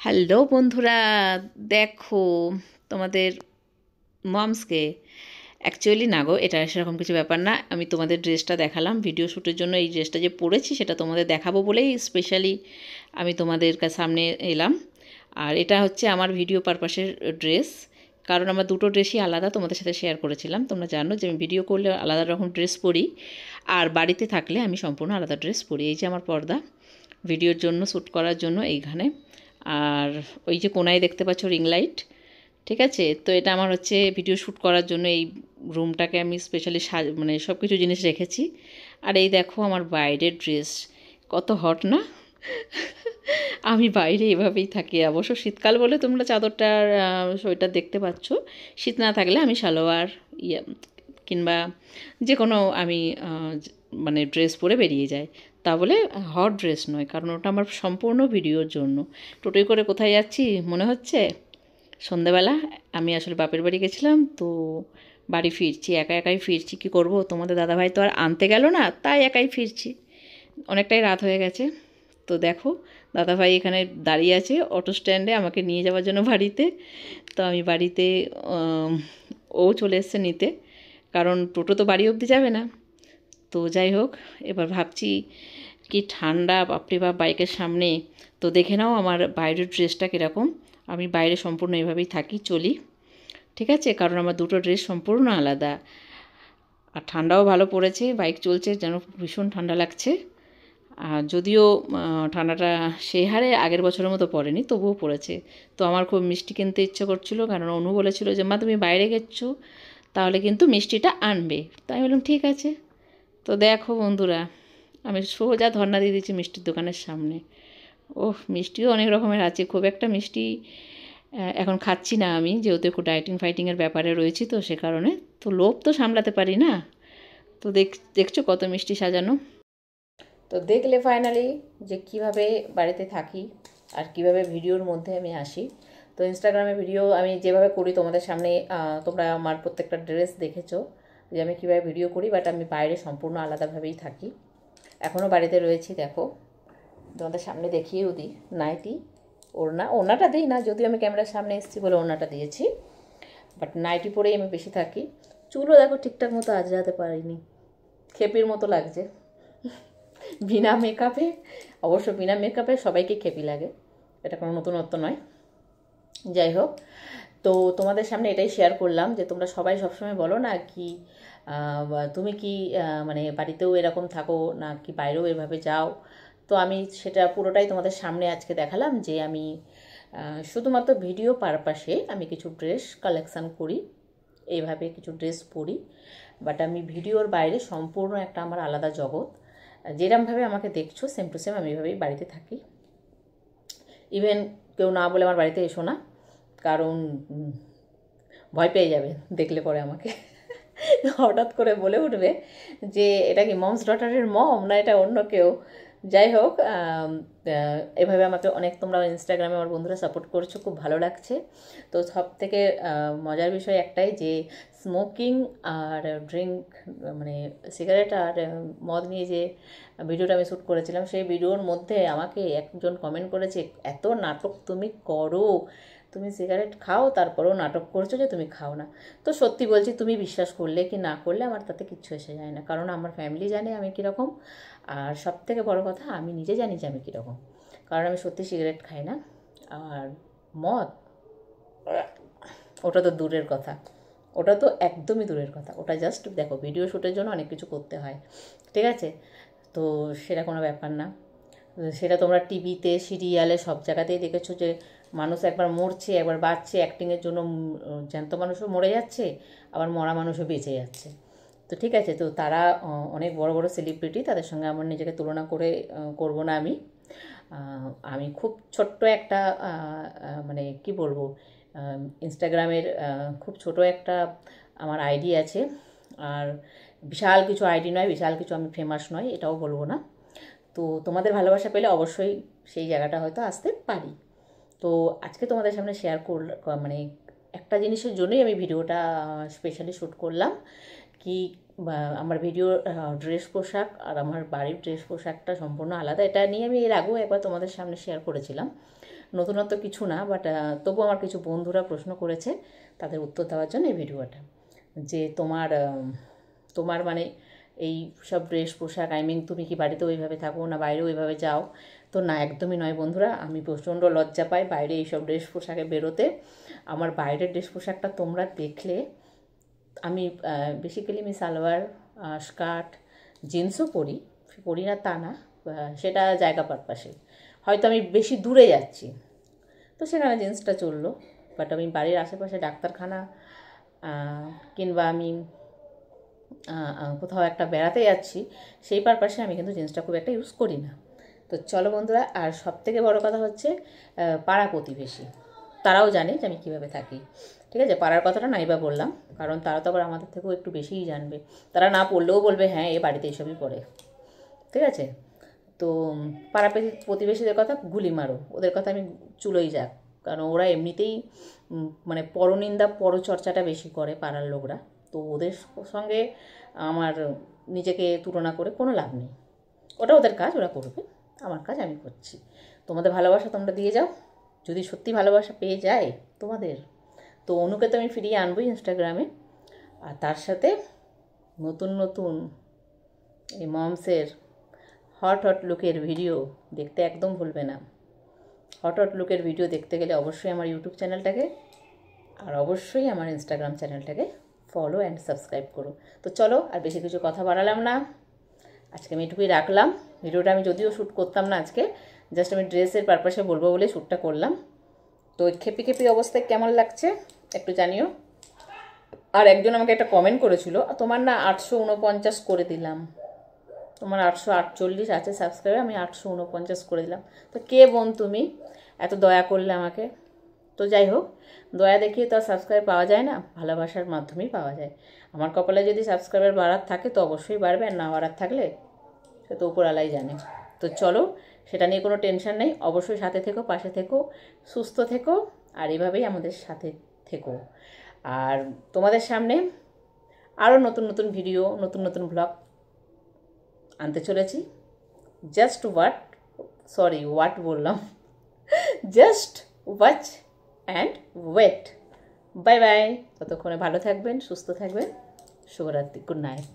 Hello বন্ধুরা, দেখো তোমাদের মমসকে। অ্যাকচুয়ালি না গো, এটা সেরকম কিছু ব্যাপার না। আমি তোমাদের ড্রেসটা দেখালাম ভিডিও শ্যুটের জন্য। এই ড্রেসটা যে পরেছি সেটা তোমাদের দেখাবো বলেই স্পেশালি আমি তোমাদের সামনে এলাম। আর এটা হচ্ছে আমার ভিডিও পারপাসের ড্রেস, কারণ আমার দুটো ড্রেসই আলাদা। তোমাদের সাথে শেয়ার করেছিলাম, তোমরা জানো যে আমি ভিডিও করলে আলাদা রকম ড্রেস পরি, আর বাড়িতে থাকলে আমি সম্পূর্ণ আলাদা ড্রেস পরি। এই যে আমার পর্দা ভিডিওর জন্য, শ্যুট করার জন্য এইখানে। আর ওই যে কোনায় দেখতে পাচ্ছ রিং লাইট, ঠিক আছে। তো এটা আমার হচ্ছে ভিডিও শ্যুট করার জন্য এই রুমটাকে আমি স্পেশালি মানে সব কিছু জিনিস রেখেছি। আর এই দেখো আমার বাইরের ড্রেস, কত হট না। আমি বাইরে এভাবেই থাকি। অবশ্য শীতকাল বলে তোমরা চাদরটার সোয়েটার দেখতে পাচ্ছ। শীত না থাকলে আমি সালোয়ার ইয়ে কিংবা যে কোনো আমি মানে ড্রেস পরে বেরিয়ে যাই। তা বলে হট ড্রেস নয়, কারণ ওটা আমার সম্পূর্ণ ভিডিওর জন্য। টোটোয় করে কোথায় যাচ্ছি মনে হচ্ছে? সন্ধেবেলা আমি আসলে বাপের বাড়ি গেছিলাম, তো বাড়ি ফিরছি, একা একাই ফিরছি। কী করব, তোমাদের দাদাভাই তো আর আনতে গেল না, তাই একাই ফিরছি। অনেকটাই রাত হয়ে গেছে। তো দেখো দাদাভাই এখানে দাঁড়িয়ে আছে অটো স্ট্যান্ডে আমাকে নিয়ে যাওয়ার জন্য বাড়িতে। তো আমি বাড়িতে, ও চলে এসছে নিতে, কারণ টোটো তো বাড়ি অবধি যাবে না। তো যাই হোক, এবার ভাবছি কি ঠান্ডা, বাপরে বাপ, বাইকের সামনে। তো দেখে নাও আমার বাইরের ড্রেসটা কীরকম। আমি বাইরে সম্পূর্ণ এভাবেই থাকি, চলি, ঠিক আছে, কারণ আমার দুটো ড্রেস সম্পূর্ণ আলাদা। আর ঠান্ডাও ভালো পড়েছে, বাইক চলছে যেন ভীষণ ঠান্ডা লাগছে। আর যদিও ঠান্ডাটা সেই হারে আগের বছরের মতো পড়েনি, তবুও পড়েছে। তো আমার খুব মিষ্টি কিনতে ইচ্ছে করছিল, কারণ অনু বলেছিল যে মা তুমি বাইরে গেছো, তাহলে কিন্তু মিষ্টিটা আনবে। তাই বললাম ঠিক আছে। তো দেখো বন্ধুরা, আমি সোজা ধর্ণা দিয়ে দিচ্ছি মিষ্টির দোকানের সামনে। ওহ, মিষ্টিও অনেক রকমের আছে, খুব একটা মিষ্টি এখন খাচ্ছি না আমি, যেহেতু একটু ডায়েটিং ফাইটিংয়ের ব্যাপারে রয়েছি, তো সে কারণে তো লোভ তো সামলাতে পারি না। তো দেখছো কত মিষ্টি সাজানো। তো দেখলে ফাইনালি যে কিভাবে বাড়িতে থাকি আর কিভাবে ভিডিওর মধ্যে আমি আসি। তো ইনস্টাগ্রামে ভিডিও আমি যেভাবে করি তোমাদের সামনে, তোমরা আমার প্রত্যেকটা ড্রেস দেখেছো যে আমি কীভাবে ভিডিও করি, বাট আমি বাইরে সম্পূর্ণ আলাদাভাবেই থাকি। এখনও বাড়িতে রয়েছি, দেখো তোমাদের সামনে দেখিয়েও দিই। নাইটি, ওড়নাটা দিই না, যদিও আমি ক্যামেরার সামনে এসেছি বলে ওড়নাটা দিয়েছি, বাট নাইটি পরেই আমি বেশি থাকি। চুলও দেখো ঠিকঠাক মতো আজরাতে পারিনি, খেপির মতো লাগছে বিনা মেকআপে। অবশ্য বিনা মেকআপে সবাইকে খেপি লাগে, এটা কোনো নতুনত্ব নয়। যাই হোক, তো তোমাদের সামনে এটাই শেয়ার করলাম যে তোমরা সবাই সবসময় বলো না কি তুমি কি মানে বাড়িতেও এরকম থাকো না কি বাইরেও এভাবে যাও। তো আমি সেটা পুরোটাই তোমাদের সামনে আজকে দেখালাম যে আমি শুধুমাত্র ভিডিও পারপাসে আমি কিছু ড্রেস কালেকশান করি, এইভাবে কিছু ড্রেস পরি, বাট আমি ভিডিওর বাইরে সম্পূর্ণ একটা আমার আলাদা জগৎ। যেরমভাবে আমাকে দেখছো সেম টু সেম আমি এভাবেই বাড়িতে থাকি। ইভেন কেউ না বলে আমার বাড়িতে এসো না, কারণ ভয় পেয়ে যাবে দেখলে পরে আমাকে হঠাৎ করে বলে উঠবে যে এটা কি মমস ডটারের মম না এটা অন্য কেউ। যাই হোক, এভাবে আমাকে অনেক তোমরা ইনস্টাগ্রামে আমার বন্ধুরা সাপোর্ট করছো, খুব ভালো লাগছে। তো সব থেকে মজার বিষয় একটাই যে স্মোকিং আর ড্রিঙ্ক মানে সিগারেট আর মদ নিয়ে যে ভিডিওটা আমি শ্যুট করেছিলাম, সেই ভিডিওর মধ্যে আমাকে একজন কমেন্ট করেছে, এত নাটক তুমি করো, তুমি সিগারেট খাও তারপরেও নাটক করছো যে তুমি খাও না। তো সত্যি বলছি, তুমি বিশ্বাস করলে কি না করলে আমার তাতে কিচ্ছু এসে যায় না, কারণ আমার ফ্যামিলি জানে আমি কীরকম। আর সব থেকে বড় কথা, আমি নিজে জানি যে আমি কীরকম, কারণ আমি সত্যি সিগারেট খাই না। আর মদ, ওটা তো দূরের কথা, ওটা তো একদমই দূরের কথা। ওটা জাস্ট দেখো ভিডিও শ্যুটের জন্য অনেক কিছু করতে হয়, ঠিক আছে, তো সেটা কোনো ব্যাপার না। সেটা তোমরা টিভিতে, সিরিয়ালে, সব জায়গাতেই দেখেছো যে মানুষ একবার মরছে, একবার বাঁচছে, অ্যাক্টিংয়ের জন্য জ্যান্ত মানুষও মরে যাচ্ছে, আবার মরা মানুষও বেঁচে যাচ্ছে। তো ঠিক আছে, তো তারা অনেক বড় বড় সেলিব্রিটি, তাদের সঙ্গে আমার নিজেকে তুলনা করে করব না আমি। আমি খুব ছোট্ট একটা মানে কি বলবো, ইনস্টাগ্রামের খুব ছোট একটা আমার আইডি আছে। আর বিশাল কিছু আইডি নয়, বিশাল কিছু আমি ফেমাস নয়, এটাও বলবো না। তো তোমাদের ভালোবাসা পেলে অবশ্যই সেই জায়গাটা হয়তো আসতে পারি। তো আজকে তোমাদের সামনে শেয়ার মানে একটা জিনিসের জন্যই আমি ভিডিওটা স্পেশালি শ্যুট করলাম। কি আমার ভিডিওর ড্রেস পোশাক আর আমার বাড়ির ড্রেস পোশাকটা সম্পূর্ণ আলাদা। এটা নিয়ে আমি এর আগেও একবার তোমাদের সামনে শেয়ার করেছিলাম, নতুনত্ব কিছু না, বাট তবু আমার কিছু বন্ধুরা প্রশ্ন করেছে, তাদের উত্তর দেওয়ার জন্য এই ভিডিওটা। যে তোমার মানে এই সব ড্রেস পোশাক, তুমি কি বাড়িতে ওইভাবে থাকো না বাইরে ওইভাবে যাও? তো না, একদমই নয় বন্ধুরা। আমি প্রচণ্ড লজ্জা পাই বাইরে এইসব ড্রেস পোশাকে বেরোতে। আমার বাইরের ড্রেস পোশাকটা তোমরা দেখলে, আমি বেসিক্যালি আমি সালোয়ার, স্কার্ট, জিন্সও পরি না তা না, সেটা জায়গা পারপাসে। হয়তো আমি বেশি দূরে যাচ্ছি তো সেখানে জিন্সটা চললো, বাট আমি বাড়ির আশেপাশে ডাক্তারখানা কিংবা আমি কোথাও একটা বেড়াতে যাচ্ছি, সেই পারপাসে আমি কিন্তু জিন্সটা খুব একটা ইউজ করি না। তো চলো বন্ধুরা, আর সবথেকে বড় কথা হচ্ছে পাড়া প্রতিবেশী তারাও জানে যে আমি কীভাবে থাকি। ঠিক আছে, পাড়ার কথাটা নাইবা বললাম, কারণ তারা তো আবার আমাদের থেকেও একটু বেশিই জানবে। তারা না পড়লেও বলবে হ্যাঁ এ বাড়িতে এইসবই পড়ে। ঠিক আছে, তো পাড়া প্রতিবেশীদের কথা গুলি মারো, ওদের কথা আমি চুলোই যাক, কারণ ওরা এমনিতেই মানে পরনিন্দা পরচর্চাটা বেশি করে পাড়ার লোকরা। তো ওদের সঙ্গে আমার নিজেকে তুলনা করে কোনো লাভ নেই। ওটা ওদের কাজ, ওরা করবে, আমার কাজ আমি করছি। তোমাদের ভালোবাসা তোমরা দিয়ে যাও। যদি সত্যি ভালোবাসা পেয়ে যায় তোমাদের, তো অনুকে তো আমি ফিরিয়ে আনবোই ইনস্টাগ্রামে। আর তার সাথে নতুন নতুন এই মমসের হট লুকের ভিডিও দেখতে একদম ভুলবে না। হট লুকের ভিডিও দেখতে গেলে অবশ্যই আমার ইউটিউব চ্যানেলটাকে আর অবশ্যই আমার ইনস্টাগ্রাম চ্যানেলটাকে ফলো অ্যান্ড সাবস্ক্রাইব করো। তো চলো, আর বেশি কিছু কথা বাড়ালাম না, আজকে আমি এটুকুই রাখলাম। ভিডিওটা আমি যদিও শ্যুট করতাম না আজকে, জাস্ট আমি ড্রেসের পারপাসে বলবো বলে শ্যুটটা করলাম। তো খেপি অবস্থায় কেমন লাগছে একটু জানিও। আর একজন আমাকে একটা কমেন্ট করেছিল, তোমার না 849 করে দিলাম, তোমার 848 আছে সাবস্ক্রাইবার, আমি 849 করে দিলাম। তো কে বোন তুমি, এত দয়া করলে আমাকে? তো যাই হোক, দয়া দেখিয়ে তো আর সাবস্ক্রাইব পাওয়া যায় না, ভালোবাসার মাধ্যমেই পাওয়া যায়। আমার কপালে যদি সাবস্ক্রাইবার বাড়ার থাকে তো অবশ্যই বাড়বে, আর না বাড়ার থাকলে সে তো উপরওয়ালাই জানে। তো চলো, সেটা নিয়ে কোনো টেনশন নেই, অবশ্যই সাথে থেকো, পাশে থেকো, সুস্থ থেকো, আর এভাবেই আমাদের সাথে থেকো। আর তোমাদের সামনে আরও নতুন নতুন ভিডিও, নতুন নতুন ব্লগ আনতে চলেছি। জাস্ট হোয়াট বললাম, just watch and wait. Bye bye, ততক্ষণে ভালো থাকবেন, সুস্থ থাকবেন, শুভরাত্রি, গুড নাইট।